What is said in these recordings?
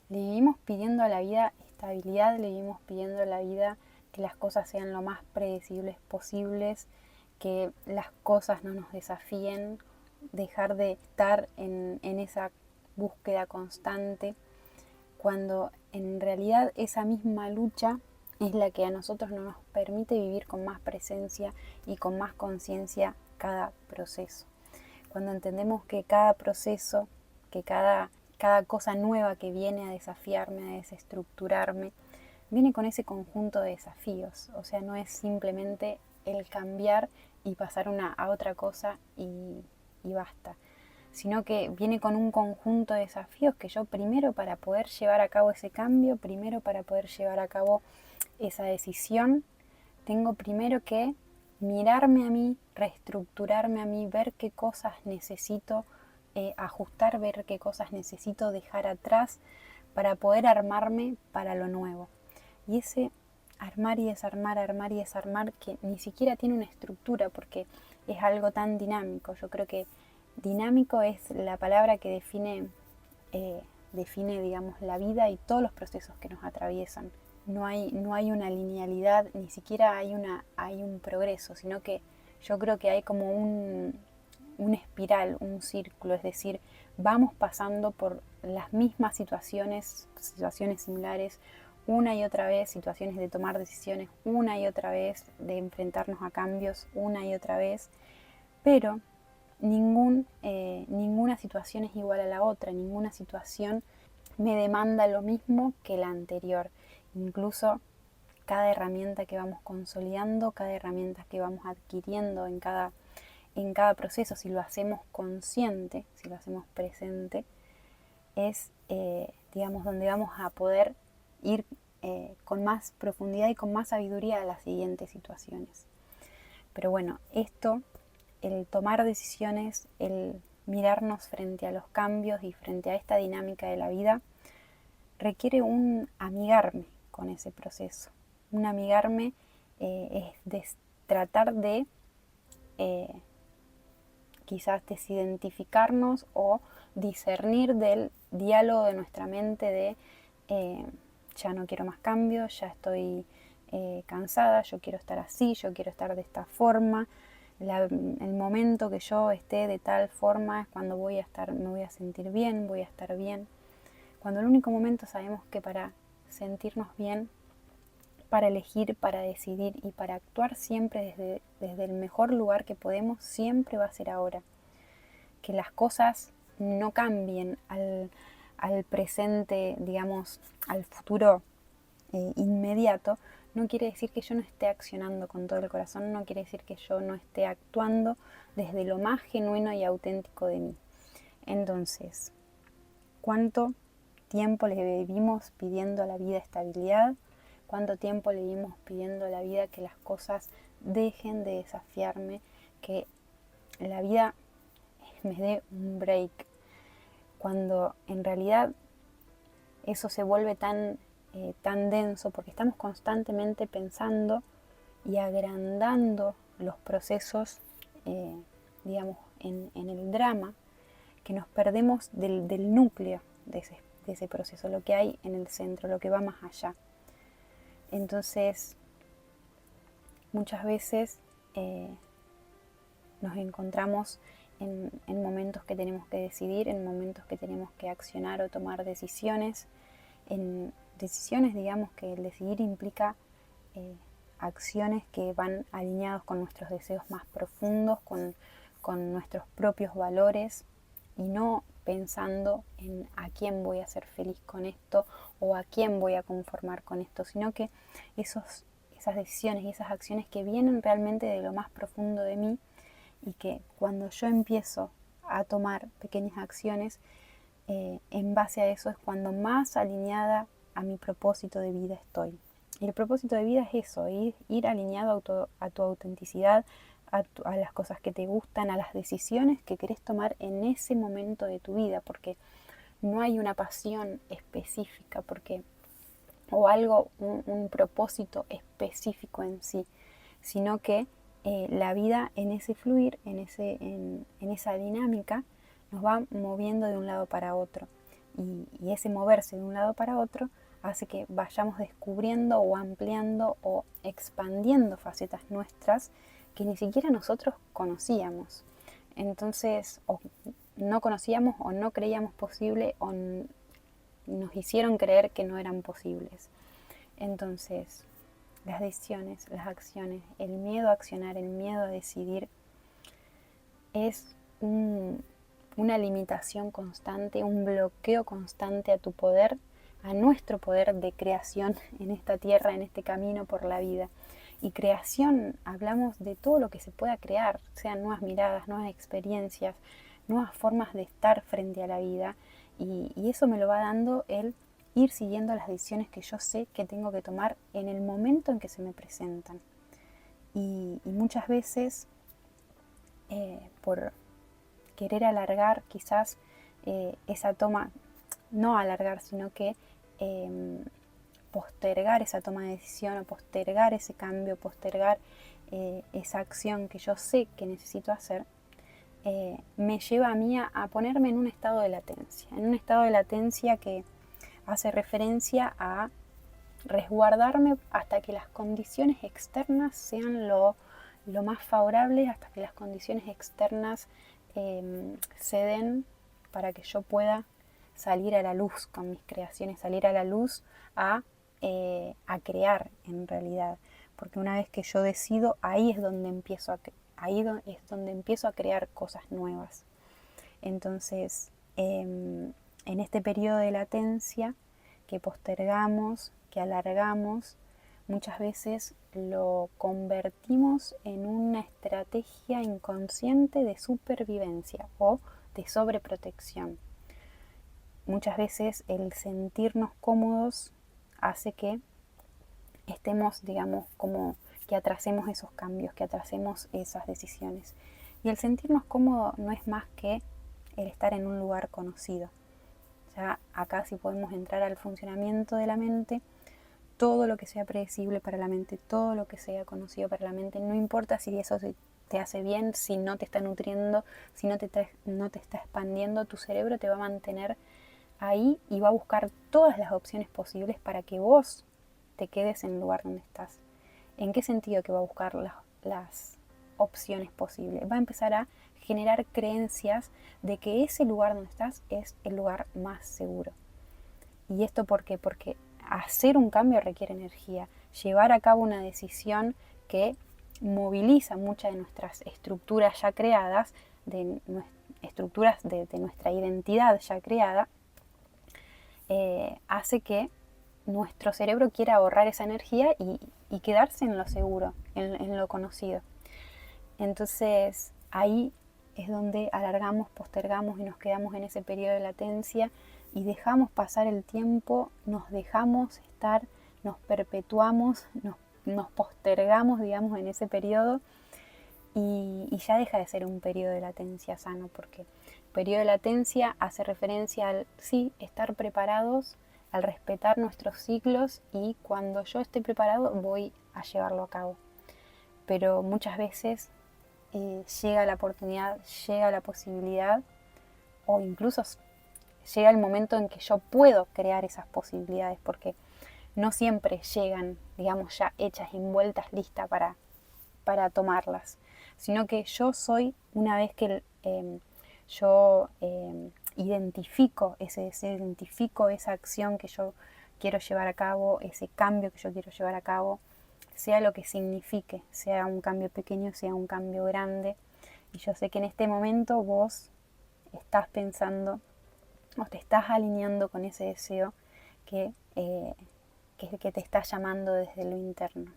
Le vivimos pidiendo a la vida estabilidad, le vivimos pidiendo a la vida que las cosas sean lo más predecibles posibles, que las cosas no nos desafíen, dejar de estar en esa búsqueda constante, cuando en realidad esa misma lucha es la que a nosotros no nos permite vivir con más presencia y con más conciencia cada proceso. Cuando entendemos que cada proceso, que cada cosa nueva que viene a desafiarme, a desestructurarme, viene con ese conjunto de desafíos. O sea, no es simplemente el cambiar y pasar a otra cosa y basta, sino que viene con un conjunto de desafíos que yo primero, para poder llevar a cabo ese cambio, primero para poder llevar a cabo esa decisión, tengo primero que mirarme a mí, reestructurarme a mí, ver qué cosas necesito ajustar, ver qué cosas necesito dejar atrás para poder armarme para lo nuevo. Y ese armar y desarmar, que ni siquiera tiene una estructura porque es algo tan dinámico. Yo creo que dinámico es la palabra que define, digamos, la vida y todos los procesos que nos atraviesan. No hay una linealidad, ni siquiera hay un progreso, sino que yo creo que hay como una espiral, un círculo, es decir, vamos pasando por las mismas situaciones similares, una y otra vez, situaciones de tomar decisiones, una y otra vez, de enfrentarnos a cambios, una y otra vez, pero ninguna situación es igual a la otra, ninguna situación me demanda lo mismo que la anterior. Incluso cada herramienta que vamos consolidando, cada herramienta que vamos adquiriendo en cada proceso, si lo hacemos consciente, si lo hacemos presente, es, digamos, donde vamos a poder ir con más profundidad y con más sabiduría a las siguientes situaciones. Pero bueno, el tomar decisiones, el mirarnos frente a los cambios y frente a esta dinámica de la vida, requiere un amigarme con ese proceso. Un amigarme es tratar de quizás desidentificarnos o discernir del diálogo de nuestra mente de eh, ya no quiero más cambios, ya estoy cansada, yo quiero estar así, yo quiero estar de esta forma. El momento que yo esté de tal forma es cuando me voy a sentir bien, voy a estar bien. Cuando el único momento sabemos que para sentirnos bien, para elegir, para decidir y para actuar siempre desde el mejor lugar que podemos, siempre va a ser ahora. Que las cosas no cambien al presente, digamos, al futuro inmediato, no quiere decir que yo no esté accionando con todo el corazón, no quiere decir que yo no esté actuando desde lo más genuino y auténtico de mí. Entonces, ¿cuánto tiempo le vivimos pidiendo a la vida estabilidad? ¿Cuánto tiempo le vivimos pidiendo a la vida que las cosas dejen de desafiarme, que la vida me dé un break? Cuando en realidad eso se vuelve tan denso porque estamos constantemente pensando y agrandando los procesos, digamos, en el drama, que nos perdemos del núcleo de ese proceso, lo que hay en el centro, lo que va más allá. Entonces, muchas veces nos encontramos en momentos que tenemos que decidir, en momentos que tenemos que accionar o tomar decisiones, en decisiones, digamos, que el decidir implica acciones que van alineados con nuestros deseos más profundos, con nuestros propios valores, y no pensando en a quién voy a hacer feliz con esto o a quién voy a conformar con esto, sino que esas decisiones y esas acciones que vienen realmente de lo más profundo de mí, y que cuando yo empiezo a tomar pequeñas acciones, en base a eso es cuando más alineada a mi propósito de vida estoy. Y el propósito de vida es eso, ir alineado a tu autenticidad, a las cosas que te gustan, a las decisiones que querés tomar en ese momento de tu vida, porque no hay una pasión específica, o algo, un propósito específico en sí, sino que la vida en ese fluir, en esa dinámica, nos va moviendo de un lado para otro. y ese moverse de un lado para otro hace que vayamos descubriendo o ampliando o expandiendo facetas nuestras que ni siquiera nosotros conocíamos. Entonces, o no conocíamos o no creíamos posible o nos hicieron creer que no eran posibles. Entonces, las decisiones, las acciones, el miedo a accionar, el miedo a decidir es una limitación constante, un bloqueo constante a tu poder, a nuestro poder de creación en esta tierra, en este camino por la vida. Y creación, hablamos de todo lo que se pueda crear, sean nuevas miradas, nuevas experiencias, nuevas formas de estar frente a la vida. Y eso me lo va dando el ir siguiendo las decisiones que yo sé que tengo que tomar en el momento en que se me presentan. Y muchas veces, por querer alargar quizás esa toma, no alargar, sino que postergar esa toma de decisión o postergar ese cambio, postergar esa acción que yo sé que necesito hacer, me lleva a mí a ponerme en un estado de latencia que hace referencia a resguardarme hasta que las condiciones externas sean lo más favorables, hasta que las condiciones externas se den para que yo pueda salir a la luz con mis creaciones, salir a la luz a crear en realidad. Porque una vez que yo decido, ahí es donde empiezo a crear cosas nuevas. Entonces, en este periodo de latencia que postergamos, que alargamos, muchas veces lo convertimos en una estrategia inconsciente de supervivencia o de sobreprotección. Muchas veces el sentirnos cómodos hace que estemos, digamos, como que atrasemos esos cambios, que atrasemos esas decisiones. Y el sentirnos cómodo no es más que el estar en un lugar conocido. Ya acá sí podemos entrar al funcionamiento de la mente. Todo lo que sea predecible para la mente, todo lo que sea conocido para la mente, no importa si eso te hace bien, si no te está nutriendo, si no te está expandiendo, tu cerebro te va a mantener ahí y va a buscar todas las opciones posibles para que vos te quedes en el lugar donde estás. ¿En qué sentido que va a buscar las opciones posibles? Va a empezar a generar creencias de que ese lugar donde estás es el lugar más seguro. ¿Y esto por qué? Porque hacer un cambio requiere energía. Llevar a cabo una decisión que moviliza muchas de nuestras estructuras ya creadas, estructuras de nuestra identidad ya creada, hace que nuestro cerebro quiera ahorrar esa energía y quedarse en lo seguro, en lo conocido. Entonces ahí es donde alargamos, postergamos y nos quedamos en ese periodo de latencia y dejamos pasar el tiempo, nos dejamos estar, nos perpetuamos, nos postergamos, digamos, en ese periodo y ya deja de ser un periodo de latencia sano, porque el periodo de latencia hace referencia al, sí, estar preparados, al respetar nuestros ciclos y cuando yo esté preparado voy a llevarlo a cabo. Pero muchas veces llega la oportunidad, llega la posibilidad o incluso llega el momento en que yo puedo crear esas posibilidades, porque no siempre llegan, digamos, ya hechas, envueltas, listas para tomarlas, sino que yo soy, una vez que yo identifico ese deseo, identifico esa acción que yo quiero llevar a cabo, ese cambio que yo quiero llevar a cabo, sea lo que signifique, sea un cambio pequeño, sea un cambio grande. Y yo sé que en este momento vos estás pensando o te estás alineando con ese deseo que es el que te está llamando desde lo interno.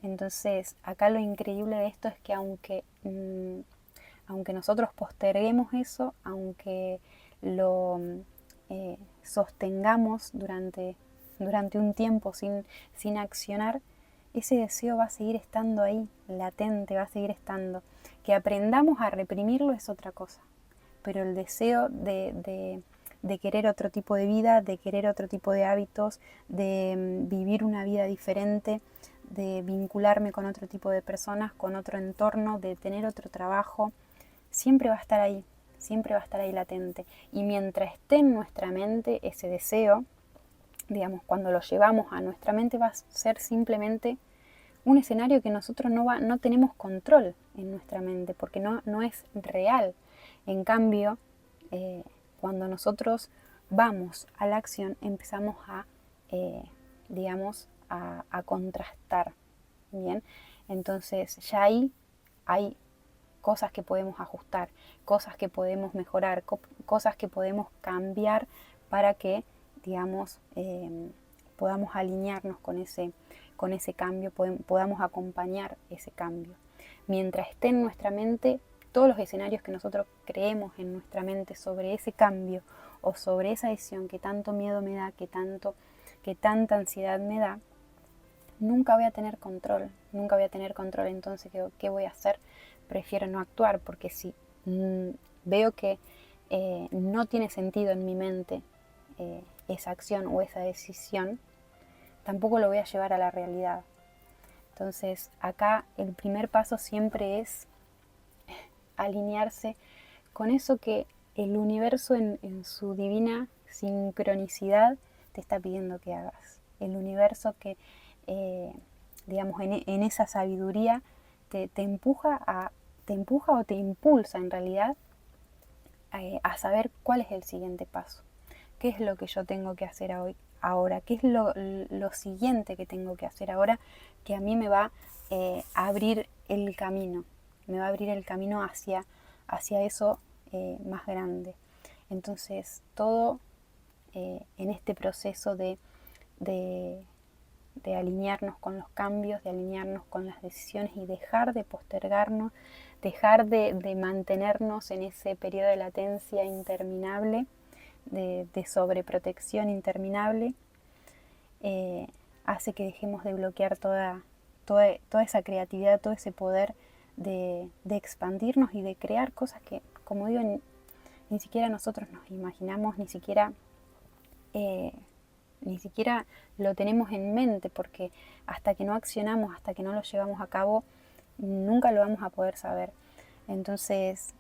Entonces, acá lo increíble de esto es que aunque nosotros posterguemos eso, aunque lo sostengamos durante un tiempo sin accionar, ese deseo va a seguir estando ahí, latente, va a seguir estando. Que aprendamos a reprimirlo es otra cosa, pero el deseo de querer otro tipo de vida, de querer otro tipo de hábitos, de vivir una vida diferente, de vincularme con otro tipo de personas, con otro entorno, de tener otro trabajo, siempre va a estar ahí. siempre va a estar ahí latente. Y mientras esté en nuestra mente ese deseo, digamos, cuando lo llevamos a nuestra mente, va a ser simplemente un escenario que nosotros no tenemos control en nuestra mente, porque no es real. En cambio, cuando nosotros vamos a la acción, empezamos digamos, a contrastar, ¿bien? Entonces ya ahí hay cosas que podemos ajustar, cosas que podemos mejorar, cosas que podemos cambiar para que, digamos, podamos alinearnos con ese cambio, podamos acompañar ese cambio. Mientras esté en nuestra mente, todos los escenarios que nosotros creemos en nuestra mente sobre ese cambio o sobre esa decisión que tanto miedo me da, que tanta ansiedad me da, nunca voy a tener control, entonces ¿qué voy a hacer? Prefiero no actuar, porque si veo que no tiene sentido en mi mente esa acción o esa decisión, tampoco lo voy a llevar a la realidad. Entonces acá el primer paso siempre es alinearse con eso que el universo en su divina sincronicidad te está pidiendo que hagas. El universo que, digamos, en esa sabiduría te empuja o te impulsa en realidad a saber cuál es el siguiente paso. ¿Qué es lo que yo tengo que hacer ahora? ¿Qué es lo siguiente que tengo que hacer ahora que a mí me va a abrir el camino? Me va a abrir el camino hacia eso más grande. Entonces, todo en este proceso de alinearnos con los cambios, de alinearnos con las decisiones y dejar de postergarnos, dejar de mantenernos en ese periodo de latencia interminable, de sobreprotección interminable, hace que dejemos de bloquear toda esa creatividad, todo ese poder de expandirnos y de crear cosas que, como digo, ni siquiera nosotros nos imaginamos, ni siquiera lo tenemos en mente, porque hasta que no accionamos, hasta que no lo llevamos a cabo, nunca lo vamos a poder saber. Entonces,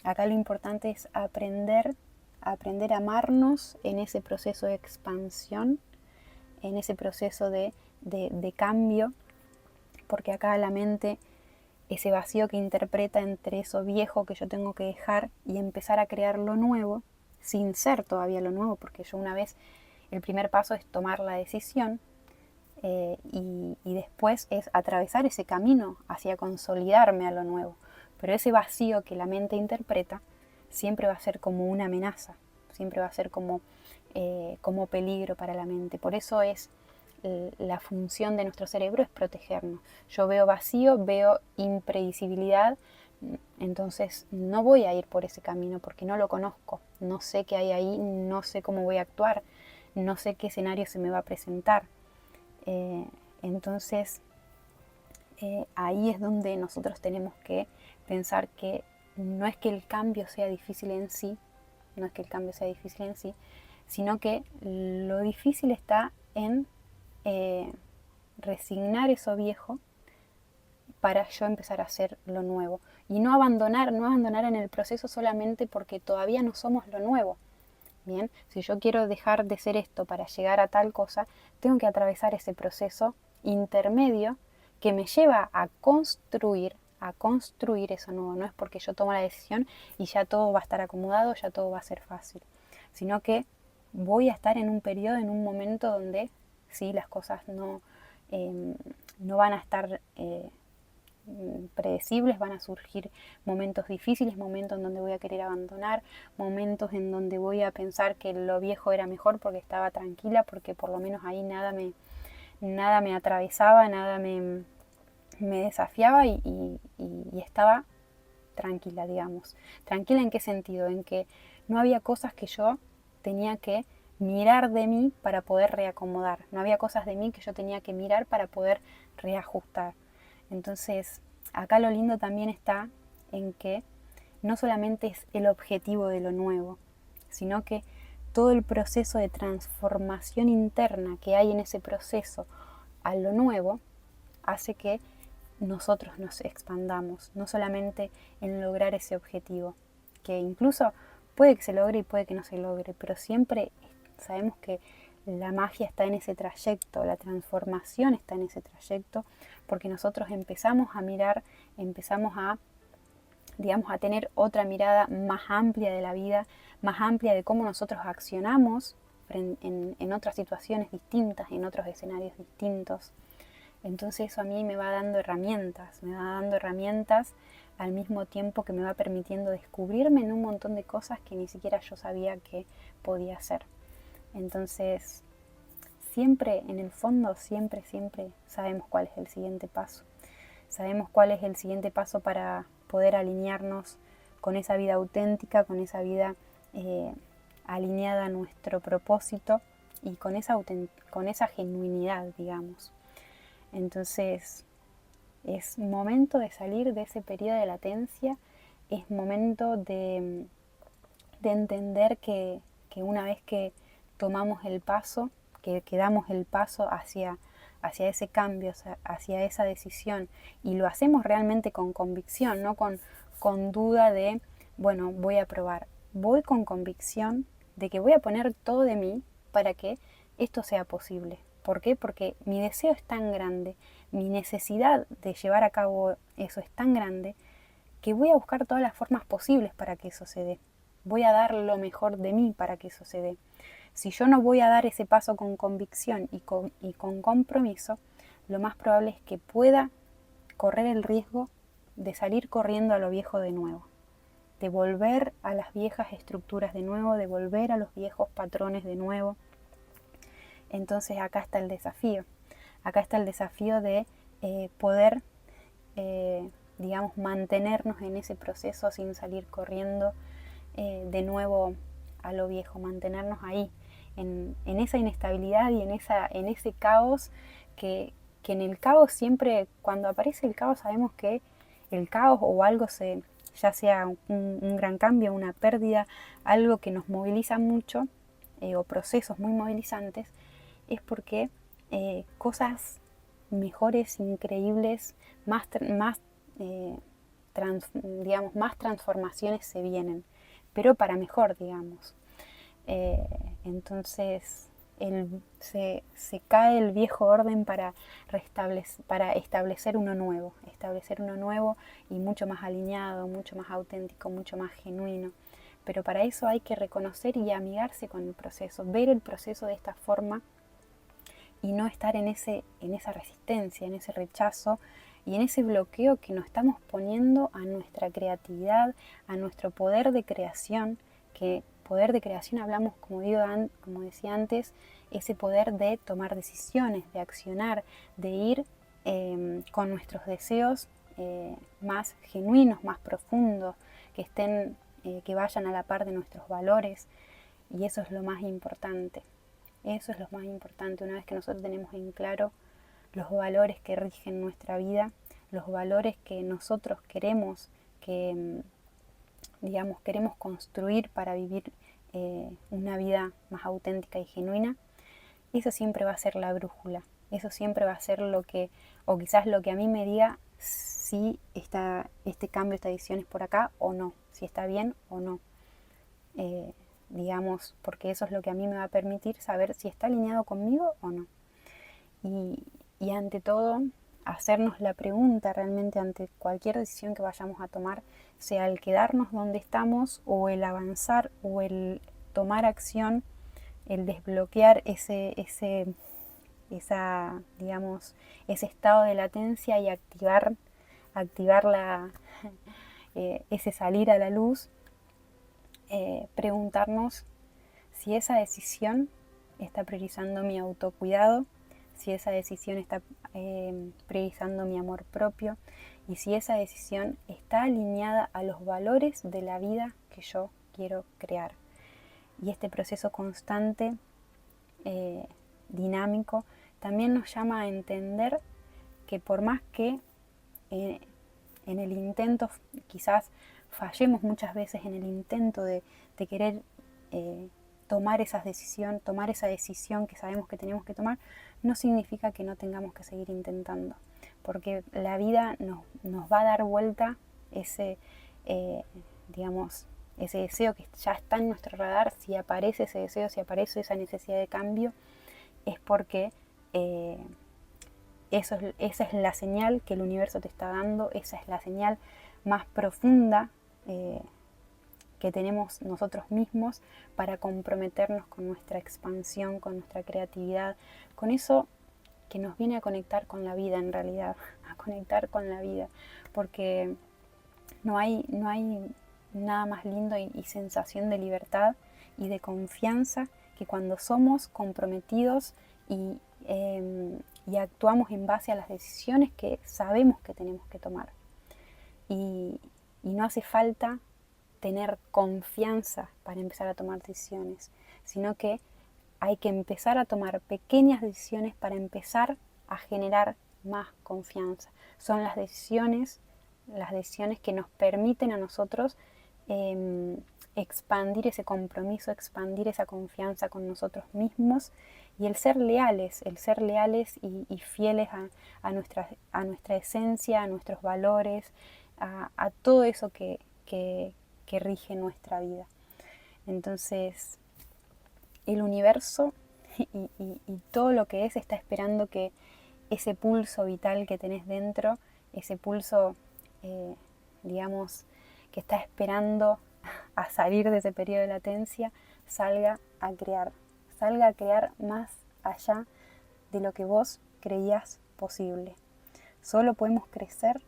acá lo importante es aprender a amarnos en ese proceso de expansión, en ese proceso de cambio, porque acá la mente, ese vacío que interpreta entre eso viejo que yo tengo que dejar y empezar a crear lo nuevo, sin ser todavía lo nuevo, porque yo una vez, el primer paso es tomar la decisión y después es atravesar ese camino hacia consolidarme a lo nuevo. Pero ese vacío que la mente interpreta siempre va a ser como una amenaza, siempre va a ser como peligro para la mente. Por eso es la función de nuestro cerebro es protegernos. Yo veo vacío, veo impredecibilidad, entonces no voy a ir por ese camino porque no lo conozco, no sé qué hay ahí, no sé cómo voy a actuar, no sé qué escenario se me va a presentar. Entonces ahí es donde nosotros tenemos que pensar que no es que el cambio sea difícil en sí, sino que lo difícil está en resignar eso viejo para yo empezar a hacer lo nuevo y no abandonar en el proceso solamente porque todavía no somos lo nuevo. Bien, si yo quiero dejar de ser esto para llegar a tal cosa, tengo que atravesar ese proceso intermedio que me lleva a construir eso nuevo. No es porque yo tomo la decisión y ya todo va a estar acomodado, ya todo va a ser fácil, sino que voy a estar en un periodo, en un momento donde sí, las cosas no van a estar predecibles, van a surgir momentos difíciles, momentos en donde voy a querer abandonar, momentos en donde voy a pensar que lo viejo era mejor porque estaba tranquila, porque por lo menos ahí nada me atravesaba, nada me desafiaba y estaba tranquila, digamos. ¿Tranquila en qué sentido? En que no había cosas que yo tenía que mirar de mí para poder reacomodar. No había cosas de mí que yo tenía que mirar para poder reajustar. Entonces, acá lo lindo también está en que no solamente es el objetivo de lo nuevo, sino que todo el proceso de transformación interna que hay en ese proceso a lo nuevo hace que nosotros nos expandamos, no solamente en lograr ese objetivo, que incluso puede que se logre y puede que no se logre, pero siempre sabemos que la magia está en ese trayecto, la transformación está en ese trayecto, porque nosotros empezamos a mirar, empezamos a, digamos, a tener otra mirada más amplia de la vida, más amplia de cómo nosotros accionamos en otras situaciones distintas, en otros escenarios distintos. Entonces eso a mí me va dando herramientas al mismo tiempo que me va permitiendo descubrirme en un montón de cosas que ni siquiera yo sabía que podía hacer. Entonces, siempre, en el fondo, siempre sabemos cuál es el siguiente paso. Sabemos cuál es el siguiente paso para poder alinearnos con esa vida auténtica, con esa vida alineada a nuestro propósito y con esa genuinidad, digamos. Entonces, es momento de salir de ese periodo de latencia, es momento de entender que una vez que tomamos el paso, que damos el paso hacia ese cambio, hacia esa decisión, y lo hacemos realmente con convicción, no con duda de, bueno, voy a probar. Voy con convicción de que voy a poner todo de mí para que esto sea posible. ¿Por qué? Porque mi deseo es tan grande, mi necesidad de llevar a cabo eso es tan grande, que voy a buscar todas las formas posibles para que eso se dé. Voy a dar lo mejor de mí para que eso se dé. Si yo no voy a dar ese paso con convicción y con compromiso, lo más probable es que pueda correr el riesgo de salir corriendo a lo viejo de nuevo, de volver a las viejas estructuras de nuevo, de volver a los viejos patrones de nuevo. Entonces acá está el desafío. Acá está el desafío de poder, digamos, mantenernos en ese proceso sin salir corriendo de nuevo a lo viejo, mantenernos ahí, en esa inestabilidad y en ese caos que en el caos siempre, cuando aparece el caos, sabemos que el caos o algo ya sea un gran cambio, una pérdida, algo que nos moviliza mucho, o procesos muy movilizantes, es porque cosas mejores, increíbles, digamos, más transformaciones se vienen, pero para mejor, digamos. Entonces se cae el viejo orden para establecer uno nuevo y mucho más alineado, mucho más auténtico, mucho más genuino. Pero para eso hay que reconocer y amigarse con el proceso, ver el proceso de esta forma y no estar en esa resistencia, en ese rechazo y en ese bloqueo que nos estamos poniendo a nuestra creatividad, a nuestro poder de creación, que poder de creación hablamos, como decía antes, ese poder de tomar decisiones, de accionar, de ir con nuestros deseos más genuinos, más profundos, que vayan a la par de nuestros valores, y eso es lo más importante. Eso es lo más importante, una vez que nosotros tenemos en claro los valores que rigen nuestra vida, los valores que nosotros queremos, digamos, queremos construir para vivir una vida más auténtica y genuina. Eso siempre va a ser la brújula, eso siempre va a ser o quizás lo que a mí me diga si este cambio, esta decisión es por acá o no, si está bien o no. Digamos, porque eso es lo que a mí me va a permitir saber si está alineado conmigo o no. Y ante todo, hacernos la pregunta realmente ante cualquier decisión que vayamos a tomar, sea el quedarnos donde estamos o el avanzar o el tomar acción, el desbloquear digamos, ese estado de latencia y activar ese salir a la luz. Preguntarnos si esa decisión está priorizando mi autocuidado, si esa decisión está priorizando mi amor propio y si esa decisión está alineada a los valores de la vida que yo quiero crear. Y este proceso constante, dinámico, también nos llama a entender que por más que en el intento quizás fallemos muchas veces en el intento de querer tomar esa decisión que sabemos que tenemos que tomar, no significa que no tengamos que seguir intentando, porque la vida nos va a dar vuelta ese, ese deseo que ya está en nuestro radar. Si aparece ese deseo, si aparece esa necesidad de cambio, es porque esa es la señal que el universo te está dando, esa es la señal más profunda que tenemos nosotros mismos para comprometernos con nuestra expansión, con nuestra creatividad, con eso que nos viene a conectar con la vida en realidad, a conectar con la vida, porque no hay nada más lindo y sensación de libertad y de confianza que cuando somos comprometidos y actuamos en base a las decisiones que sabemos que tenemos que tomar. Y no hace falta tener confianza para empezar a tomar decisiones, sino que hay que empezar a tomar pequeñas decisiones para empezar a generar más confianza. Son las decisiones que nos permiten a nosotros expandir ese compromiso, expandir esa confianza con nosotros mismos y el ser leales y fieles a nuestra esencia, a nuestros valores, a todo eso que rige nuestra vida. Entonces, el universo y todo lo que es está esperando que ese pulso vital que tenés dentro, ese pulso, que está esperando a salir de ese periodo de latencia, salga a crear más allá de lo que vos creías posible. Solo podemos crecer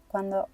cuando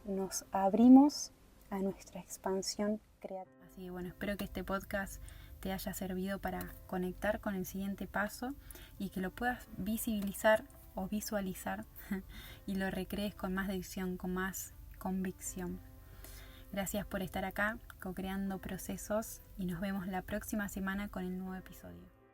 nos abrimos a nuestra expansión creativa. Así que bueno, espero que este podcast te haya servido para conectar con el siguiente paso y que lo puedas visibilizar o visualizar y lo recrees con más decisión, con más convicción. Gracias por estar acá, co-creando procesos, y nos vemos la próxima semana con el nuevo episodio.